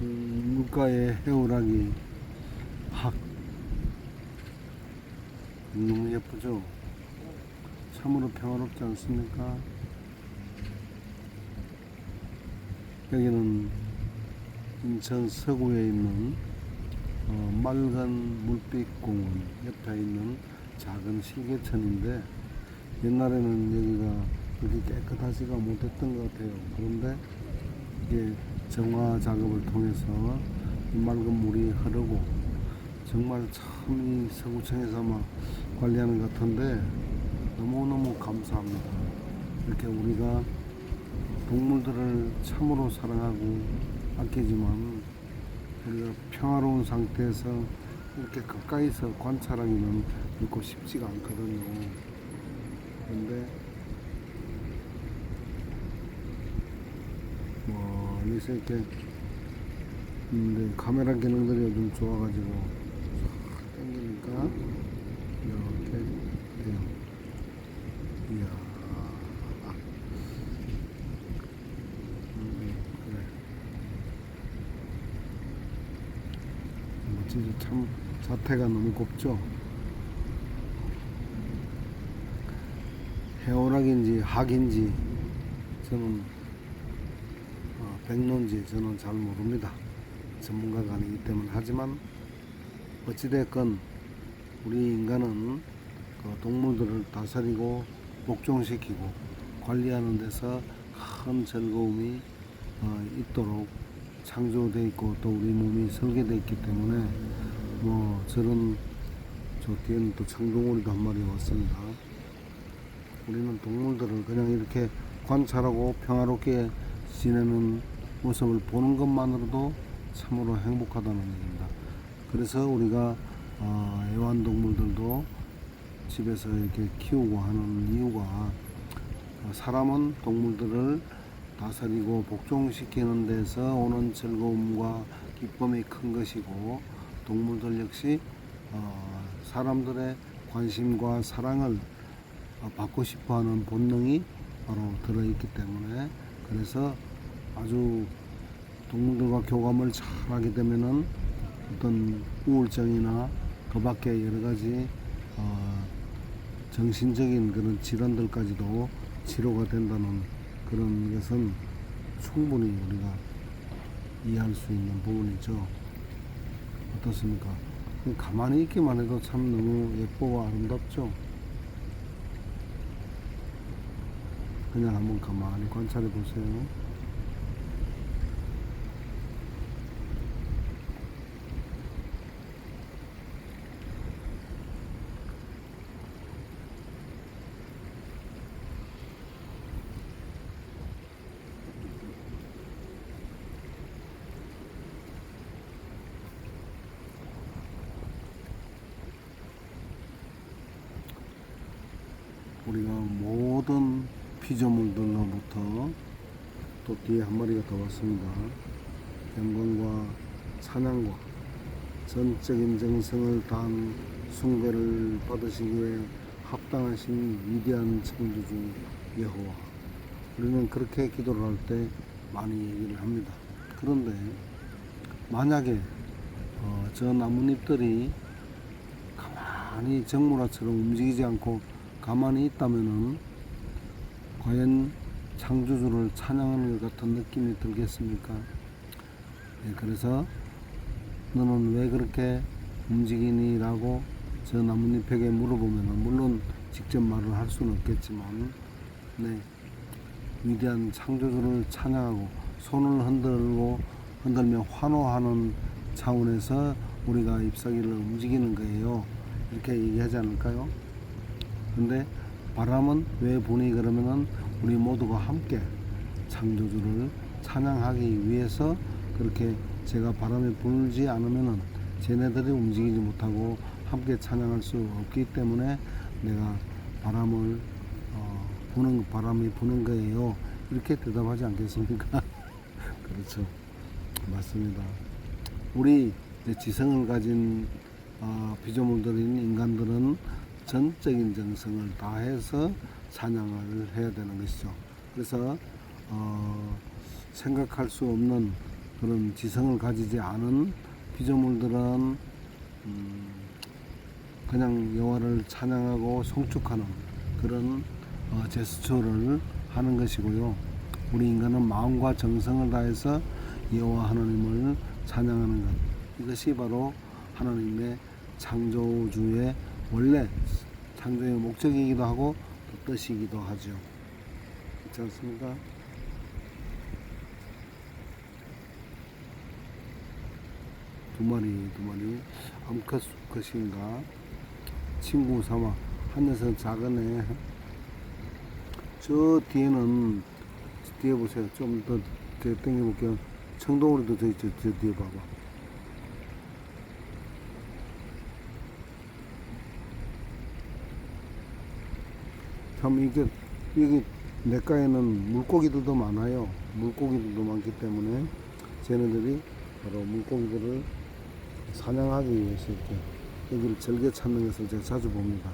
물가에 해오라기 학 너무 예쁘죠? 참으로 평화롭지 않습니까? 여기는 인천 서구에 있는 맑은 물빛 공원 옆에 있는 작은 시계천인데, 옛날에는 여기가 그렇게 깨끗하지가 못했던 것 같아요. 그런데 이게 정화 작업을 통해서 이 맑은 물이 흐르고, 정말 참 이 서구청에서 막 관리하는 것 같은데 너무너무 감사합니다. 이렇게 우리가 동물들을 참으로 사랑하고 아끼지만, 우리가 평화로운 상태에서 이렇게 가까이서 관찰하기는 결코 쉽지가 않거든요. 그런데 멀리서 이렇게 카메라 기능들이 요즘 좋아가지고 당기니까 이렇게 돼요. 이야, 그래. 멋지죠. 참 자태가 너무 곱죠. 해오락인지 학인지 저는 백론지 저는 잘 모릅니다. 전문가가 아니기 때문에. 하지만 어찌됐건 우리 인간은 그 동물들을 다스리고 복종시키고 관리하는 데서 큰 즐거움이 있도록 창조되어 있고, 또 우리 몸이 설계되어 있기 때문에 저런, 저 뒤에는 또 청둥오리도 한 마리 왔습니다. 우리는 동물들을 그냥 이렇게 관찰하고 평화롭게 지내는 모습을 보는 것만으로도 참으로 행복하다는 얘기입니다. 그래서 우리가 애완동물들도 집에서 이렇게 키우고 하는 이유가, 사람은 동물들을 다스리고 복종시키는 데서 오는 즐거움과 기쁨이 큰 것이고, 동물들 역시 사람들의 관심과 사랑을 받고 싶어하는 본능이 바로 들어있기 때문에, 그래서 아주 동물들과 교감을 잘 하게 되면은 어떤 우울증이나 그 밖에 여러 가지 정신적인 그런 질환들까지도 치료가 된다는 그런 것은 충분히 우리가 이해할 수 있는 부분이죠. 어떻습니까? 가만히 있기만 해도 참 너무 예쁘고 아름답죠. 그냥 한번 가만히 관찰해 보세요. 우리가 모든 피조물들로부터, 또 뒤에 한 마리가 더 왔습니다. 영광과 찬양과 전적인 정성을 다한 숭배를 받으시기에 합당하신 위대한 창조주 여호와. 우리는 그렇게 기도를 할 때 많이 얘기를 합니다. 그런데 만약에 저 나뭇잎들이 가만히 정물화처럼 움직이지 않고 가만히 있다면은 과연 창조주를 찬양하는 것 같은 느낌이 들겠습니까? 네, 그래서 너는 왜 그렇게 움직이니? 라고 저 나뭇잎에게 물어보면은, 물론 직접 말을 할 수는 없겠지만, 네, 위대한 창조주를 찬양하고 손을 흔들며 환호하는 차원에서 우리가 잎사귀를 움직이는 거예요. 이렇게 얘기하지 않을까요? 근데 바람은 왜 부니? 그러면은 우리 모두가 함께 창조주를 찬양하기 위해서, 그렇게 제가 바람이 불지 않으면은 쟤네들이 움직이지 못하고 함께 찬양할 수 없기 때문에 내가 바람이 부는 거예요. 이렇게 대답하지 않겠습니까? 그렇죠. 맞습니다. 우리 지성을 가진 피조물들인 인간들은 전적인 정성을 다해서 찬양을 해야 되는 것이죠. 그래서 생각할 수 없는 그런 지성을 가지지 않은 피조물들은 그냥 여호와를 찬양하고 송축하는 그런 제스처를 하는 것이고요. 우리 인간은 마음과 정성을 다해서 여호와 하나님을 찬양하는 것, 이것이 바로 하나님의 창조주의 원래 창조의 목적이기도 하고 또 뜻이기도 하죠. 그렇지 않습니까? 두 마리 암컷인가 친구 삼아 한 녀석 작은 애. 저 뒤에는 뒤에 보세요. 좀 더 당겨 볼게요. 청동오리도 저 있죠. 저 뒤에 봐봐. 참 이게 냇가에는 물고기들도 많아요. 물고기들도 많기 때문에 쟤네들이 바로 물고기들을 사냥하기 위해서 이렇게 여기를 즐겨 찾는 것을 제가 자주 봅니다.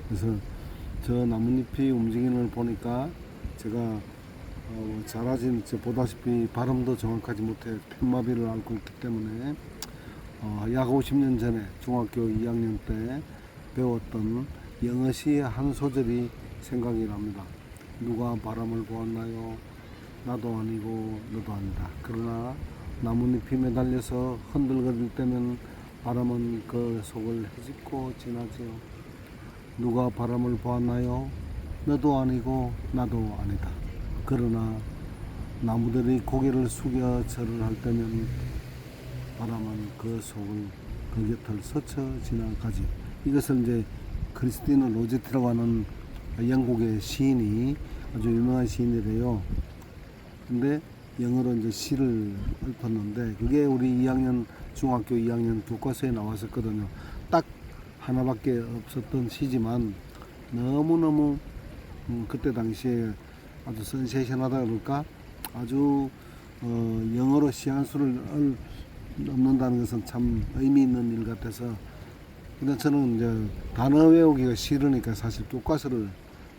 그래서 저 나뭇잎이 움직이는 걸 보니까 제가 잘하진 보다시피 발음도 정확하지 못해 팻마비를 앓고 있기 때문에 약 50년 전에 중학교 2학년 때 배웠던 영어시의 한 소절이 생각이 납니다. 누가 바람을 보았나요? 나도 아니고 너도 아니다. 그러나 나뭇잎이 매달려서 흔들거릴 때면 바람은 그 속을 헤집고 지나지요. 누가 바람을 보았나요? 너도 아니고 나도 아니다. 그러나 나무들이 고개를 숙여 절을 할 때면 바람은 그 속을 그 곁을 스쳐 지나가지. 이것을 이제 크리스티나 로제티라고 하는 영국의 시인이 아주 유명한 시인이래요. 근데 영어로 이제 시를 읊었는데 그게 우리 2학년 중학교 2학년 교과서에 나왔었거든요. 딱 하나밖에 없었던 시지만 너무너무 그때 당시에 아주 센세이션하다 그럴까? 아주 영어로 시 한 수를 넘는다는 것은 참 의미 있는 일 같아서. 근데 저는 이제 단어 외우기가 싫으니까 사실 교과서를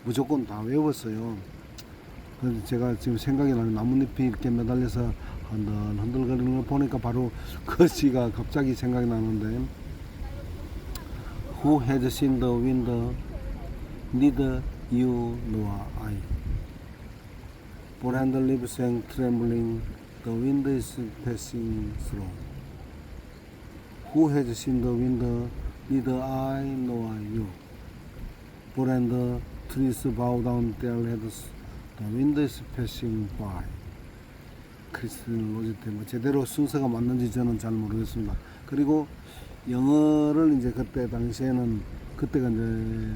무조건 다 외웠어요. 그래서 제가 지금 생각이 나는 나뭇잎이 이렇게 매달려서 흔들거리는 걸 보니까 바로 그 시가 갑자기 생각이 나는데 Who has seen the wind? Neither you nor I. For and leaves and trembling, the wind is passing through. Who has seen the wind? Neither I nor you. For and the trees bow down their heads, the wind is passing by. 크리스틴 로제티 제대로 순서가 맞는지 저는 잘 모르겠습니다. 그리고 영어를 이제 그때 당시에는 그때가 이제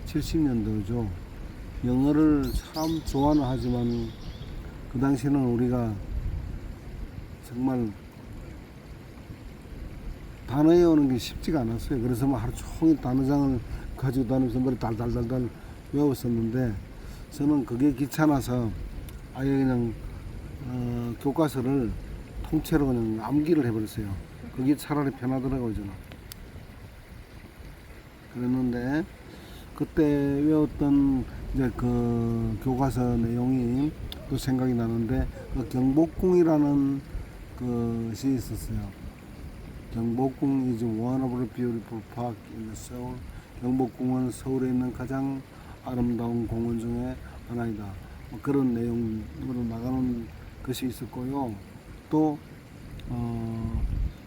70년도죠. 영어를 참 좋아는 하지만 그 당시에는 우리가 정말 단어 외우는 게 쉽지가 않았어요. 그래서 뭐 하루 종일 단어장을 가지고 다니면서 머리 달달달달 외웠었는데 저는 그게 귀찮아서 아예 그냥 교과서를 통째로 그냥 암기를 해버렸어요. 그게 차라리 편하더라고요, 저는. 그랬는데 그때 외웠던 이제 그 교과서 내용이 또 생각이 나는데 그 경복궁이라는 그시 있었어요. 경복궁 is one of the beautiful park in Seoul. 경복궁은 서울에 있는 가장 아름다운 공원 중에 하나이다. 뭐 그런 내용으로 나가는 것이 있었고요. 또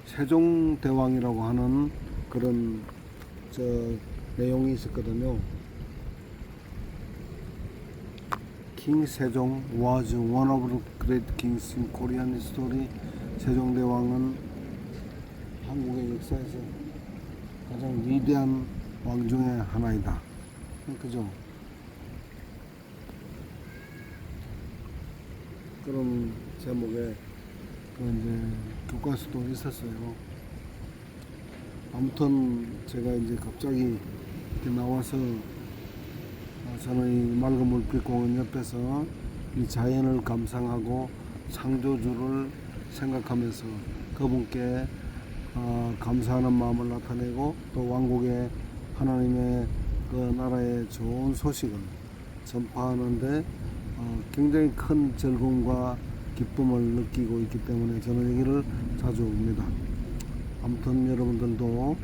세종대왕이라고 하는 그런 내용이 있었거든요. King 세종 was one of the great kings in Korean history. 세종대왕은 한국의 역사에서 가장 위대한 왕 중에 하나이다. 그죠? 그런 제목의 이제 교과서도 있었어요. 아무튼 제가 이제 갑자기 이렇게 나와서 저는 이 맑은 물빛 공원 옆에서 이 자연을 감상하고 창조주를 생각하면서 그분께 감사하는 마음을 나타내고 또 왕국의 하나님의 그 나라의 좋은 소식을 전파하는데 굉장히 큰 즐거움과 기쁨을 느끼고 있기 때문에 저는 여기를 자주 옵니다. 아무튼 여러분들도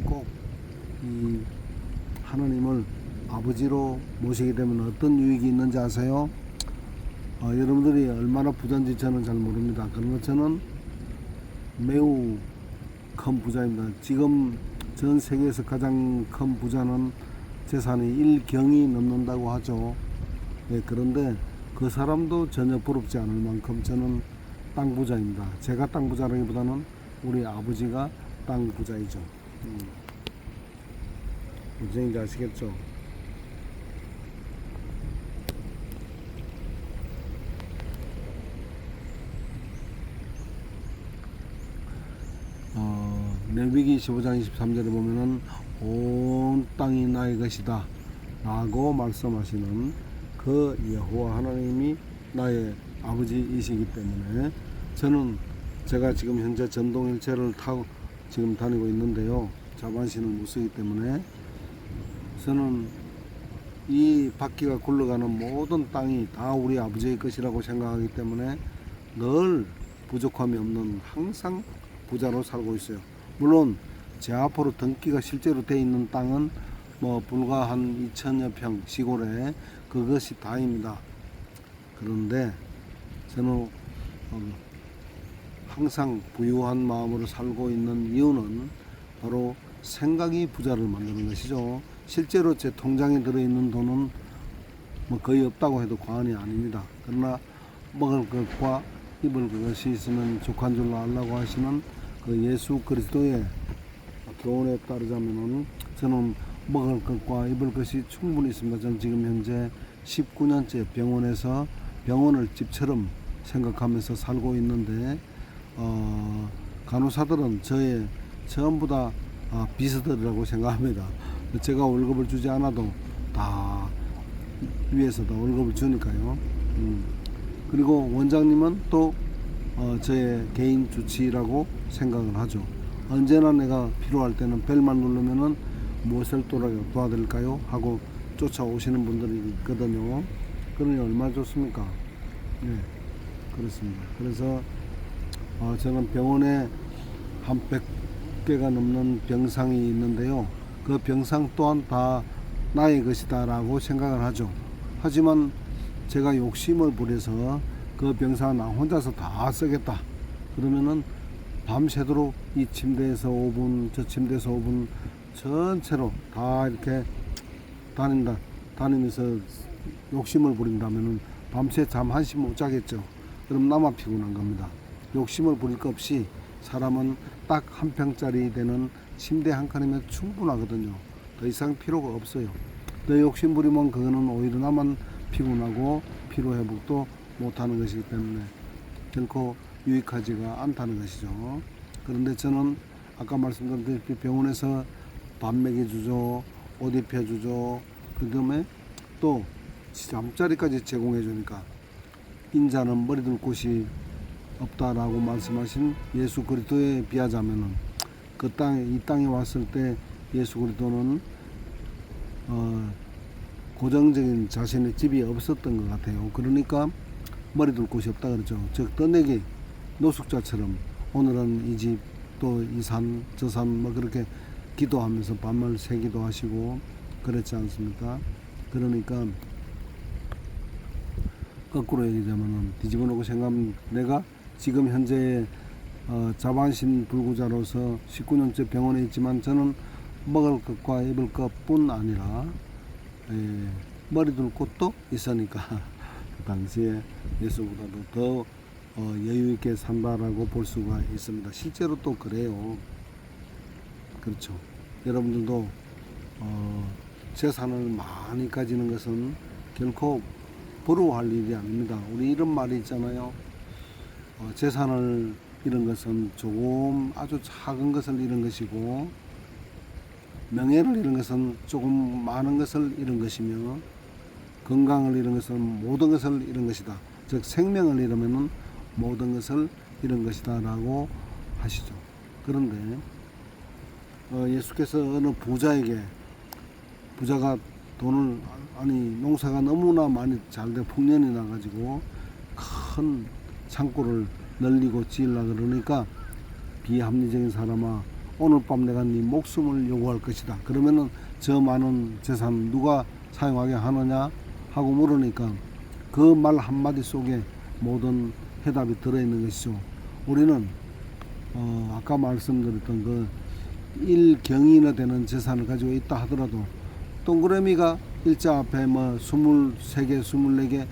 꼭 이 하나님을 아버지로 모시게 되면 어떤 유익이 있는지 아세요? 여러분들이 얼마나 부자인지 저는 잘 모릅니다. 그러나 저는 매우 큰 부자입니다. 지금 전 세계에서 가장 큰 부자는 재산이 1경이 넘는다고 하죠. 네, 그런데 그 사람도 전혀 부럽지 않을 만큼 저는 땅 부자입니다. 제가 땅 부자라기보다는 우리 아버지가 땅 부자이죠. 무슨 얘기인지 아시겠죠? 레위기 15장 23절에 보면은 온 땅이 나의 것이다 라고 말씀하시는 그 여호와 하나님이 나의 아버지이시기 때문에 저는 제가 지금 현재 전동일체를 타고 지금 다니고 있는데요. 자반신을 못 쓰기 때문에 저는 이 바퀴가 굴러가는 모든 땅이 다 우리 아버지의 것이라고 생각하기 때문에 늘 부족함이 없는 항상 부자로 살고 있어요. 물론 제 앞으로 등기가 실제로 돼 있는 땅은 뭐 불과 한 2,000여 평 시골에 그것이 다입니다. 그런데 저는 항상 부유한 마음으로 살고 있는 이유는 바로 생각이 부자를 만드는 것이죠. 실제로 제 통장에 들어있는 돈은 뭐 거의 없다고 해도 과언이 아닙니다. 그러나 먹을 것과 입을 것이 있으면 족한 줄로 알라고 하시는 그 예수 그리스도의 교훈에 따르자면은 저는 먹을 것과 입을 것이 충분히 있습니다. 저는 지금 현재 19년째 병원에서 병원을 집처럼 생각하면서 살고 있는데 간호사들은 저의 전부 다 비서들이라고 생각합니다. 제가 월급을 주지 않아도 다 위에서 다 월급을 주니까요. 그리고 원장님은 또 저의 개인 주치라고 생각을 하죠. 언제나 내가 필요할 때는 벨만 누르면은 무엇을 도와드릴까요? 하고 쫓아오시는 분들이 있거든요. 그러니 얼마나 좋습니까? 네, 그렇습니다. 그래서 저는 병원에 한 100개가 넘는 병상이 있는데요. 그 병상 또한 다 나의 것이다 라고 생각을 하죠. 하지만 제가 욕심을 부려서 그 병상 나 혼자서 다 쓰겠다 그러면은 밤새도록 이 침대에서 5분 저 침대에서 5분 전체로 다 이렇게 다니면서 욕심을 부린다면은 밤새 잠 한시 못 자겠죠. 그럼 나만 피곤한 겁니다. 욕심을 부릴 것 없이 사람은 딱 한 평짜리 되는 침대 한 칸이면 충분하거든요. 더 이상 필요가 없어요. 더 욕심 부리면 그거는 오히려 나만 피곤하고 피로 회복도 못하는 것이기 때문에 결코 유익하지가 않다는 것이죠. 그런데 저는 아까 말씀드렸듯이 병원에서 밥 먹여주죠, 옷 입혀주죠. 그 다음에 또 잠자리까지 제공해 주니까 인자는 머리둘 곳이 없다라고 말씀하신 예수 그리스도에 비하자면은 이 땅에 왔을 때 예수 그리스도는 고정적인 자신의 집이 없었던 것 같아요. 그러니까 머리둘 곳이 없다 그러죠. 즉 떠내기 노숙자처럼 오늘은 이 집 또 이 산 저 산 뭐 그렇게 기도하면서 밤을 새기도 하시고 그랬지 않습니까? 그러니까 거꾸로 얘기하자면은 뒤집어 놓고 생각하면 내가 지금 현재 자반신 불구자로서 19년째 병원에 있지만 저는 먹을 것과 입을 것뿐 아니라 머리 둘 곳도 있으니까 그 당시에 예수보다도 더 여유 있게 산다라고 볼 수가 있습니다. 실제로 또 그래요. 그렇죠. 여러분들도 재산을 많이 가지는 것은 결코 부러워할 일이 아닙니다. 우리 이런 말이 있잖아요. 재산을 잃은 것은 조금 아주 작은 것을 잃은 것이고 명예를 잃은 것은 조금 많은 것을 잃은 것이며 건강을 잃은 것은 모든 것을 잃은 것이다. 즉 생명을 잃으면 모든 것을 잃은 것이다 라고 하시죠. 그런데 예수께서 어느 부자가 돈을 농사가 너무나 많이 잘돼 풍년이 나가지고 큰 창고를 늘리고 지으려 그러니까 비합리적인 사람아 오늘 밤 내가 네 목숨을 요구할 것이다. 그러면은 저 많은 재산 누가 사용하게 하느냐 하고 물으니까 그 말 한마디 속에 모든 해답이 들어있는 것이죠. 우리는 아까 말씀드렸던 그 1경이나 되는 재산을 가지고 있다 하더라도 동그라미가 일자 앞에 뭐 23개 24개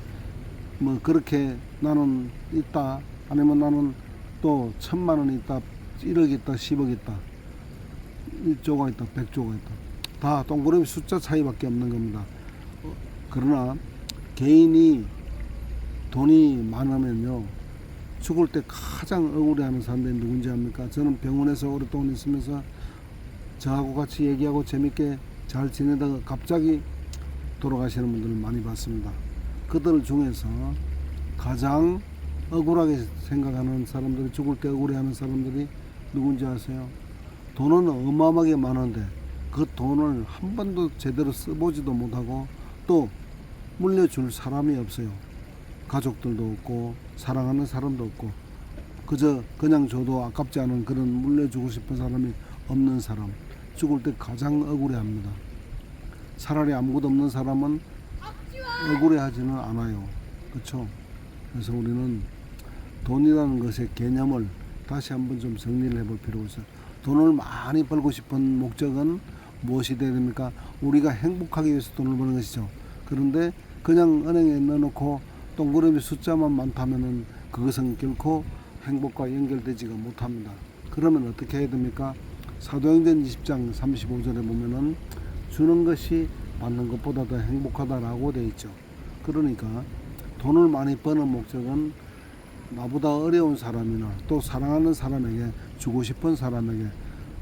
뭐 그렇게 나는 있다, 아니면 나는 또 1000만원이 있다, 1억 있다, 10억 있다, 1조가 있다, 100조가 있다, 다 동그라미 숫자 차이밖에 없는 겁니다. 그러나 개인이 돈이 많으면요 죽을 때 가장 억울해하는 사람들이 누군지 압니까? 저는 병원에서 오랫동안 있으면서 저하고 같이 얘기하고 재밌게 잘 지내다가 갑자기 돌아가시는 분들을 많이 봤습니다. 그들 중에서 가장 억울하게 생각하는 사람들이, 죽을 때 억울해하는 사람들이 누군지 아세요? 돈은 어마어마하게 많은데 그 돈을 한 번도 제대로 써보지도 못하고 또 물려줄 사람이 없어요. 가족들도 없고 사랑하는 사람도 없고 그냥 줘도 아깝지 않은 그런 물려주고 싶은 사람이 없는 사람, 죽을 때 가장 억울해합니다. 차라리 아무것도 없는 사람은 억울해하지는 않아요. 그렇죠? 그래서 우리는 돈이라는 것의 개념을 다시 한번 좀 정리를 해볼 필요가 있어요. 돈을 많이 벌고 싶은 목적은 무엇이 되야 됩니까? 우리가 행복하기 위해서 돈을 버는 것이죠. 그런데 그냥 은행에 넣어놓고 동그라미 숫자만 많다면은 그것은 결코 행복과 연결되지가 못합니다. 그러면 어떻게 해야 됩니까? 사도행전 20장 35절에 보면은 주는 것이 받는 것보다 더 행복하다라고 되어 있죠. 그러니까 돈을 많이 버는 목적은 나보다 어려운 사람이나 또 사랑하는 사람에게, 주고 싶은 사람에게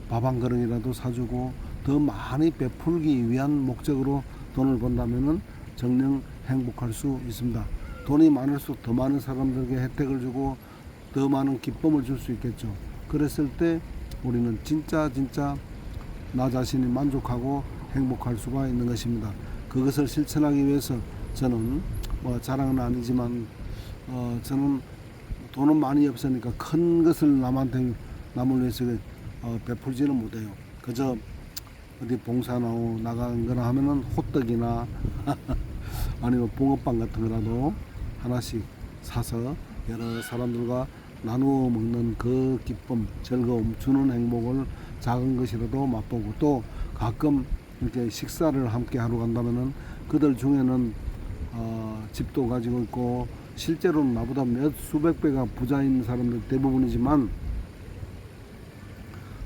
밥 한 그릇이라도 사주고 더 많이 베풀기 위한 목적으로 돈을 번다면은 정녕 행복할 수 있습니다. 돈이 많을수록 더 많은 사람들에게 혜택을 주고 더 많은 기쁨을 줄 수 있겠죠. 그랬을 때 우리는 진짜 나 자신이 만족하고 행복할 수가 있는 것입니다. 그것을 실천하기 위해서 저는 자랑은 아니지만 저는 돈은 많이 없으니까 큰 것을 남을 위해서 베풀지는 못해요. 그저 어디 봉사 나간 거나 하면은 호떡이나 아니면 붕어빵 같은 거라도 하나씩 사서 여러 사람들과 나누어 먹는 그 기쁨, 즐거움, 주는 행복을 작은 것이라도 맛보고, 또 가끔 이렇게 식사를 함께 하러 간다면은 그들 중에는 집도 가지고 있고 실제로는 나보다 몇 수백 배가 부자인 사람들 대부분이지만,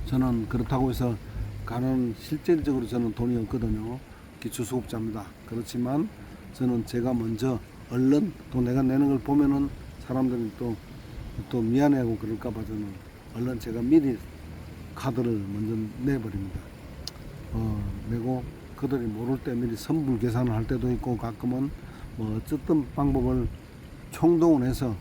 저는 그렇다고 해서 실질적으로 저는 돈이 없거든요. 기초수급자입니다. 그렇지만 저는 제가 먼저 얼른 또 내가 내는 걸 보면은 사람들이 또 미안해하고 그럴까봐 저는 얼른 제가 미리 카드를 먼저 내버립니다. 내고 그들이 모를 때 미리 선불 계산을 할 때도 있고, 가끔은 어쨌든 방법을 총동원해서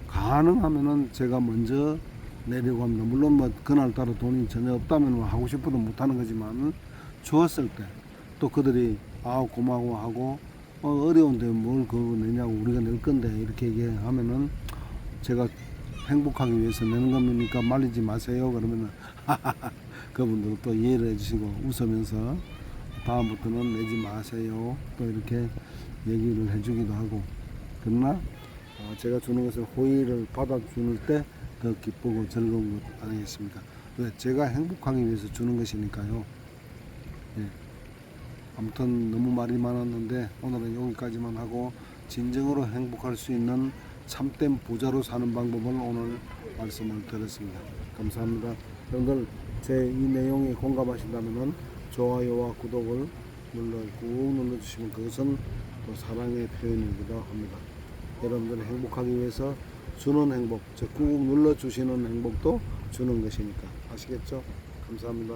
가능하면은 제가 먼저 내려고 합니다. 물론 그날따라 돈이 전혀 없다면 하고 싶어도 못하는 거지만, 주었을 때 또 그들이 고마워하고 어려운데 뭘 그거 내냐고, 우리가 낼 건데 이렇게 얘기하면은 제가 행복하기 위해서 내는 겁니까? 말리지 마세요. 그러면은 그분들은 또 이해를 해주시고 웃으면서 다음부터는 내지 마세요. 또 이렇게 얘기를 해주기도 하고. 그러나 제가 주는 것을 호의를 받아주는 때 더 기쁘고 즐거운 것 아니겠습니까? 왜? 제가 행복하기 위해서 주는 것이니까요. 예. 아무튼 너무 말이 많았는데 오늘은 여기까지만 하고, 진정으로 행복할 수 있는 참된 부자로 사는 방법을 오늘 말씀을 드렸습니다. 감사합니다. 여러분들 제 이 내용에 공감하신다면 좋아요와 구독을 꾹 눌러주시면 그것은 또 사랑의 표현이기도 합니다. 여러분들 행복하기 위해서 주는 행복, 꾹 눌러주시는 행복도 주는 것이니까. 아시겠죠? 감사합니다.